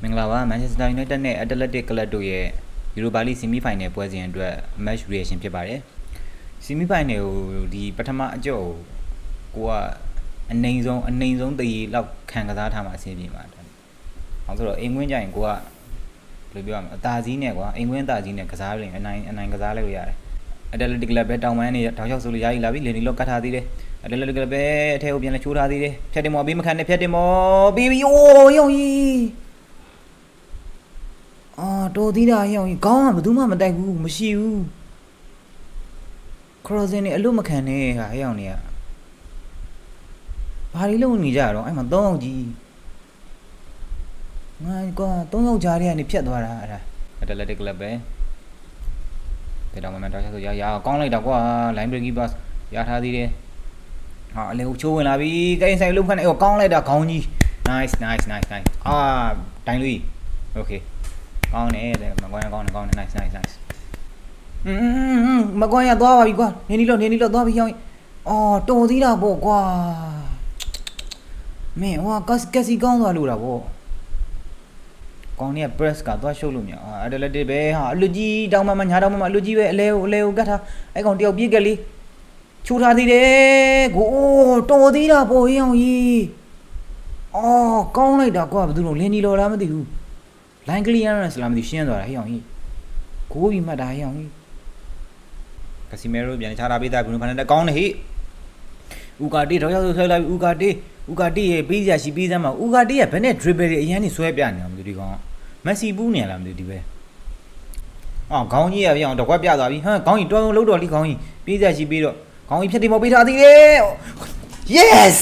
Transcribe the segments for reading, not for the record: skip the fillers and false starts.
မင်္ဂလာပါ Manchester United နဲ့ Athletic Club တို့ရဲ့ Europa League Semi Final ပွဲစဉ်အတွက် match reaction ဖြစ်ပါတယ် Semi Final ကိုဒီပထမအကြော့ကိုကအနှိမ်ဆုံးတည်လောက်ခံကစားထားမှာအဆင်ပြေမှာအောင်ဆိုတော့အိမ်ဝင်ကြရင်ကိုကဘယ်လိုပြောရမလဲအသာစီးနဲ့ကွာအိမ်ဝင်အသာစီးနဲ့ကစားလို့အနိုင်ကစားလိုက်လို့ရတယ် Athletic Club ပဲတောင်ပန်းနေတောင်လျှောက်ဆိုလို့ရည်လာပြီလေဒီလောက်ကတ်ထားသေးတယ် Athletic Club ပဲအထဲကိုပြန်လဲချိုးထားသေးတယ်ဖြတ်တင်မော်ပြီးမခံနဲ့ဖြတ်တင်မော်ပြီးအိုးယုံကြီးတော်သေးတာရောင်ကြီးခေါင်းကဘယ်သူမှမတိုက်ဘူးမရှိဘူးခရောစင်နေအလွတ်မခံနဲ့ဟာအရောင်နေကဘာတွေလုံးနေကြတော့အဲ့မှာ3ယောက်ကြီးငါကွာ3ယောက်ကြားထဲကနေဖြတ်သွားတာအဲ့ဒါ Athletic Club ပဲဒါတော့မှန်တော့ဆိုရကောင်းလိုက်တာကွာ line breaking pass ရထားသေးတယ်ဟာအလေကိုချိုးဝင်လာပြီကိန်းဆိုင်လုံးခန့်အဲ့ကောင်းလိုက်တာခေါင်းကြီး nice တိုင်းလူကြီး okay ကောင်းတယ်မကွာကောင်းတယ် nice မကွာရသွားပါပြီကွာနေနီလို့သွားပြီဟောင်းတော်သေးတာပေါ့ကွာမင်းဟိုကက်စီကောင်းသွားလို့တာပေါ့ကောင်းနေ press ကသွားရှုပ်လို့မရAthleticပဲဟာအလူကြီးတောင်းမှညာတောင်းမှအလူကြီးပဲအလဲကိုကတ်ထားအဲ့ကောင်တယောက်ပြေးကလေးချိုးထားသေးတယ်ကိုတော်သေးတာပေါ့ဟေးအောင်ကြီးကောင်းလိုက်တာကွာဘယ်သူလို့လင်းနီလော်လားမသိဘူး line clearance လားမသိရှင်းသွားတာဟေးအောင်ကြီးကိုပြီးမှတ်တာဟေးအောင်ကြီးကစီမဲရိုပြန်ချတာပေးတာဘယ်လိုဖန်တဲ့ကောင်းနေဟေ့ဥကာတီတော့ရောက်ဆွဲလိုက်ဥကာတီရဲ့ပေးစရာရှိပေးစမ်းမှာဥကာတီကဘယ်နဲ့ dribble တွေအရင်နေဆွဲပြနေတာမသိဒီကောင်မက်ဆီပူးနေလားမသိဒီပဲခေါင်းကြီးရပြအောင်တကွက်ပြသွားပြီဟမ်ခေါင်းကြီးတော်လုံးတော်လိခေါင်းကြီးပေးစရာရှိပေးတော့ခေါင်းကြီးဖြတ်တင်မပေးထားသေးတယ် yes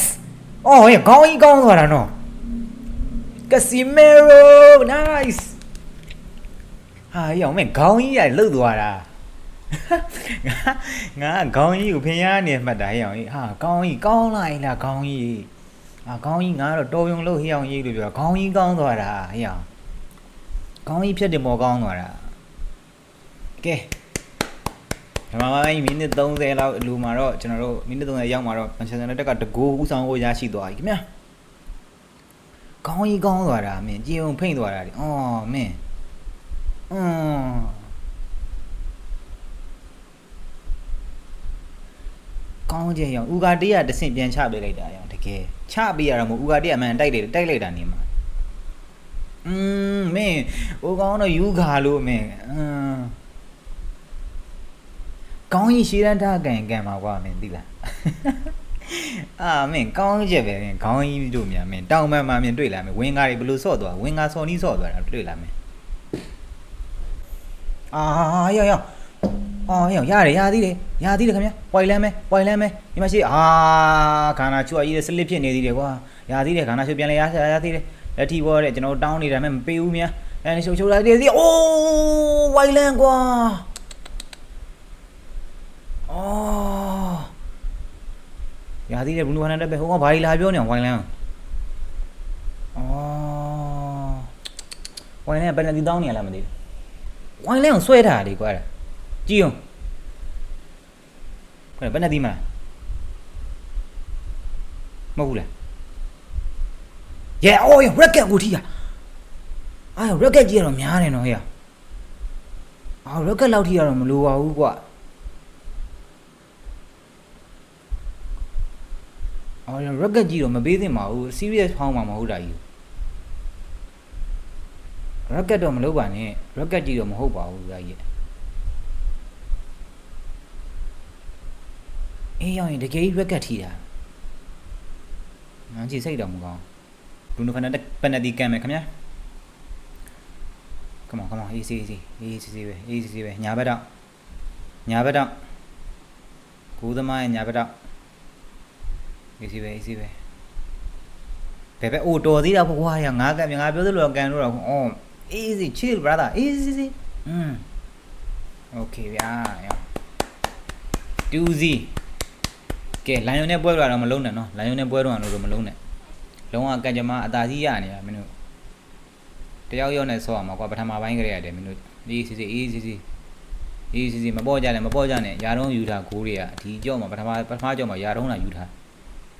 ဟေးခေါင်းကြီးကောင်းသွားတာနော်Casemiro nice ဟာရောမင်းခေါင်းကြီးရလှုပ်သွားတာငါခေါင်းကြီးကိုဖင်ရနေမှတ်တာဟေးအောင်ကြီးဟာခေါင်းကြီးကောင်းလိုက်လားခေါင်းကြီးခေါင်းကြီးငါတော့တော်ယုံလို့ဟေးအောင်ကြီးလို့ပြောခေါင်းကြီးကောင်းသွားတာဟေးအောင်ခေါင်းကြီးဖြတ်တယ်မော်ကောင်းသွားတာကဲဒီမှာမိနစ်30လောက်လူမှာတော့ကျွန်တော်တို့မိနစ်30ရောက်မှာတော့ Manchester United ကတကူဦးဆောင်ဖို့ရရှိသွားပြီခင်ဗျာခေါင်းကြီးကောင်းသွားတာမင်းကြည်ုံဖိမ့်သွားတာမင်းကောင်းကြရောဥကာတေးကတဆင့်ပြန်ချပေးလိုက်တာရောတကယ်ချပေးရတော့မဟုတ်ဥကာတေးအမှန်တိုက်လိုက်တာနေမှာမင်းဟိုကောင်းတော့ယူခါလို့မင်းကောင်းကြီးရှည်တန်းထားကန်ပါကွာမင်းသိလားမင်းကောင်းချက်ပဲမင်းခေါင်းကြီးတို့များမင်းတောင်ပန်းမှာမင်းတွေ့လာမင်းဝင်းကားတွေဘလို့ဆော့သွားဝင်းကားဆော်နီးဆော့သွားတာတွေ့လာမင်းရောက်ရတယ်ရသေးတယ်ခင်ဗျာပွိုင်လန်းမဲဒီမှာရှိခန္ဓာချွတ်ကြီးစလစ်ဖြစ်နေသေးတယ်ကွာရသေးတယ်ခန္ဓာချွတ်ပြန်လဲရသေးတယ်လက်ထီဘောတဲ့ကျွန်တော်တောင်းနေတာမဲ့မပေးဘူးများအဲ့ရှုပ်လိုက်သေးသေးဝိုင်လန်းကွာရသေးတယ်ဘလူးဟန်တက်ပဲဟိုကဘာကြီးလာပြောနေအောင်ဝိုင်လန်းဝိုင်လန်းပယ်နတီတောင်းနေရလားမသိဘူးဝိုင်လန်းကိုဆွဲထားတယ်ကွာကြည့်အောင်ဘယ်နဲ့ဒီမှာမဟုတ်ဘူးလားရက်ရက်ကိုထိရရက်ရက်ကြီးရတော့များတယ်နော်ဟေ့ရက်ရက်လောက်ထိရတော့မလိုပါဘူးကွာရက်ရက်ကြီးတော့မပေးသင့်ပါဘူး serious ဖောင်းမှာမဟုတ်တာကြီးရက်ရက်တော့မလုပ်ပါနဲ့ရက်ရက်ကြီးတော့မဟုတ်ပါဘူးကြာကြီးရောက်ရင်တကယ်ရက်ကတ်ထီတာငါကြည့်စိတ်တော့မကောင်းဘရူနိုဖာနန်ဒက်ပန်နတီကန်မယ်ခင်ဗျာ come on easy ပဲညာဘက်တော့ကိုသမားရဲ့ညာဘက်တော့ easy ပဲဘယ်တော်သေးတာဘွားရငါပြောသလိုကန်လို့တော့easy chill brother easy okay ဗျာ2-0ကဲလိုင်ယွန်နဲ့ပွဲတော့မလုံးနဲ့နော်လိုင်ယွန်နဲ့ပွဲတော့မလုံးနဲ့လုံးဝကံကြမ္မာအသာကြီးရနေတာမင်းတို့တယောက်ယောက်နဲ့ဆော့အောင်ပါကွာပထမပိုင်းကလေးရတယ်မင်းတို့အေးစီမပေါ်ကြနဲ့ယာတုံးယူထားဂိုးတွေကဒီကြောက်မှာပထမကြောက်မှာယာတုံးလာယူထား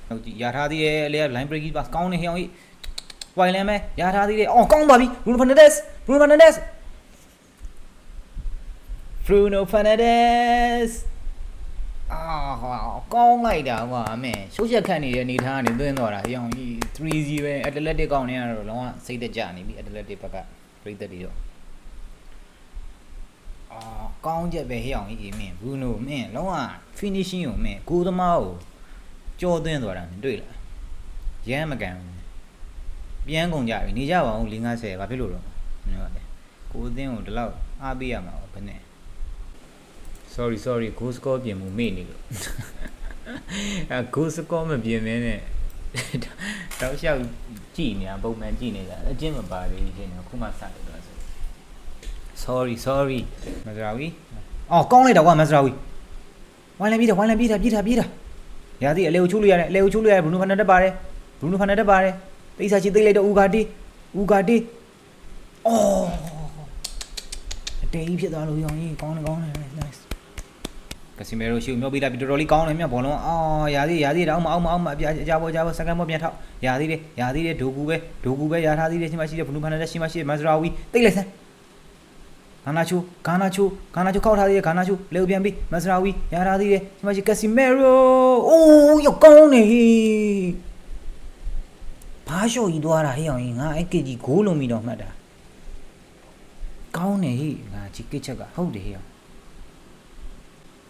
ဟုတ်ကြည့်ယာထားသေးရဲ့အလေ line breaking pass ကောင်းနေဟောင်းကြီး ဝိုင်လန်မဲရထားသေးတယ်အော်ကောင်းပါပြီ Bruno Fernandes Bruno Fernandes Bruno Fernandes အာကောင်းလိုက်တာကွာအမေရှုပ်ချက်ခတ်နေတဲ့အနေထားကနေသွင်းတော့တာအရောင်ကြီး 3-0 ပဲ Athletic ကောင်းနေရတော့လုံးဝစိတ်သက်ကြနေပြီ Athletic ဘက်ကပြိသက်တွေတော့ကောင်းချက်ပဲဟဲ့အောင်ကြီးမင်း Bruno မင်းလုံးဝ finishing ကိုမင်းကိုသမားကိုကြောသွင်းသွားတာမင်းတွေ့လားရမ်းမကန်ဘူးပြန်ကုန်ကြပြီနေကြပါဦး4-50ဘာဖြစ်လို့တော့မင်းကလည်းကိုအသင်းကိုဒီလောက်အားပေးရမှာဘယ်နဲ့ sorry goal score ပြင်မှုမေ့နေလို့goal score မပြင်မင်းနဲ့တောက်လျှောက်ကြည့်နေတာပုံမှန်ကြည့်နေတာအကျင့်မပါသေးဘူးချင်းခုမှစတယ်တော့ဆို sorry မစရာဝီအော်ကောင်းလိုက်တော့ကွာမစရာဝီဝိုင်းလိုက်ပြေးတာရာသီအလေကိုချိုးလို့ရတယ် Bruno Fernandes ပါတယ်တိတ်ဆာချီသိလိုက်တော့ဦးဂါတီအော်အတေးကြီးဖြစ်သွားလို့ရောင်ကြီးကောင်းတယ် nice ကစီမဲရိုရှူမျိုးပြီးတာပြီးတော်တော်လေးကောင်းတယ်မြတ်ဘောလုံးအော်ရာသီတော့အောက်မှာအကြပေါ်စကန်ပေါ်ပြန်ထောက်ရာသီတဲ့ဒိုကူပဲရထားသေးတယ်ရှိမရှိတဲ့ Bruno Fernandes ရှိမရှိမစရာဝီတိတ်လိုက်စမ်းဂါနာချိုခောက်ထားသေးတယ်ဂါနာချိုလေပြန်ပြီးမစရာဝီရထားသေးတယ်ရှိမရှိကစီမဲရိုအိုးရောကောင်းနေဘာလျှော်ကြီးသွားတာဟေးအောင်ကြီးငါအဲ့ကကြီးဂိုးလုံးပြီးတော့မှတ်တာကောင်းနေဟေးငါကြီးကိချက်ကဟုတ်တယ်ဟေးအောင်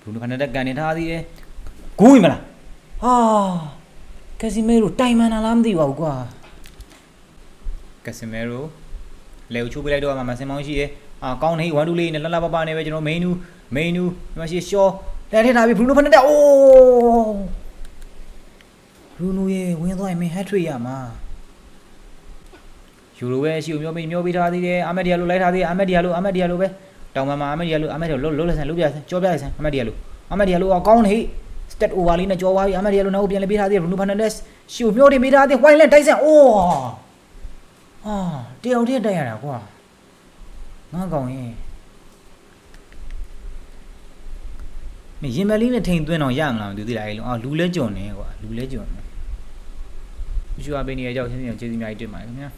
Bruno Fernandesကန်နေထားသေးတယ်ဂိုးဝင်မလားဟာကစီမဲရိုတိုင်မန်လားမသိပါဘူးကွာကစီမဲရိုလေချိုးပေးလိုက်တော့မှမစင်မောင်းရှိတယ်ကောင်းနေ1 2လေးနဲ့လှပနေပဲကျွန်တော် main ဒီမှာရှိရှော့တက်ထည့်ထားပြီ Bruno Fernandes အိုး Bruno ရေဝင်သွားရင် hat trick ရမှာယူရိုပဲရှိဦးမျိုးပြီးထားသေးတယ်အာမက်ဒီယာလိုလိုက်ထားသေးတယ်အာမက်ဒီယာလိုပဲတောင်မှအာမက်ဒီယာလိုလုံးလက်ဆန်လုံးပြဆန်ကြောပြဆန်အာမက်ဒီယာလိုကောင်းနေ stat over လေးနဲ့ကြောသွားပြီအာမက်ဒီယာလိုနောက်ပြန်လဲပေးထားသေးတယ် Bruno Fernandes ရှိဦးမျိုးပေးထားသေး white line တိုက်ဆန်အိုးတယောက်တည်းတိုက်ရတာကွာငါကောင်ရင်မရင်မလေးနဲ့ထိန်သွင်းအောင်ရမလားမသိသေးလားအဲ့လုံးလူလဲကြုံနေကွာမရှိပါဘယ်နေရာကြောက်ချင်းချင်းကျေးဇူးအများကြီးတင်ပါတယ်ခင်ဗျာ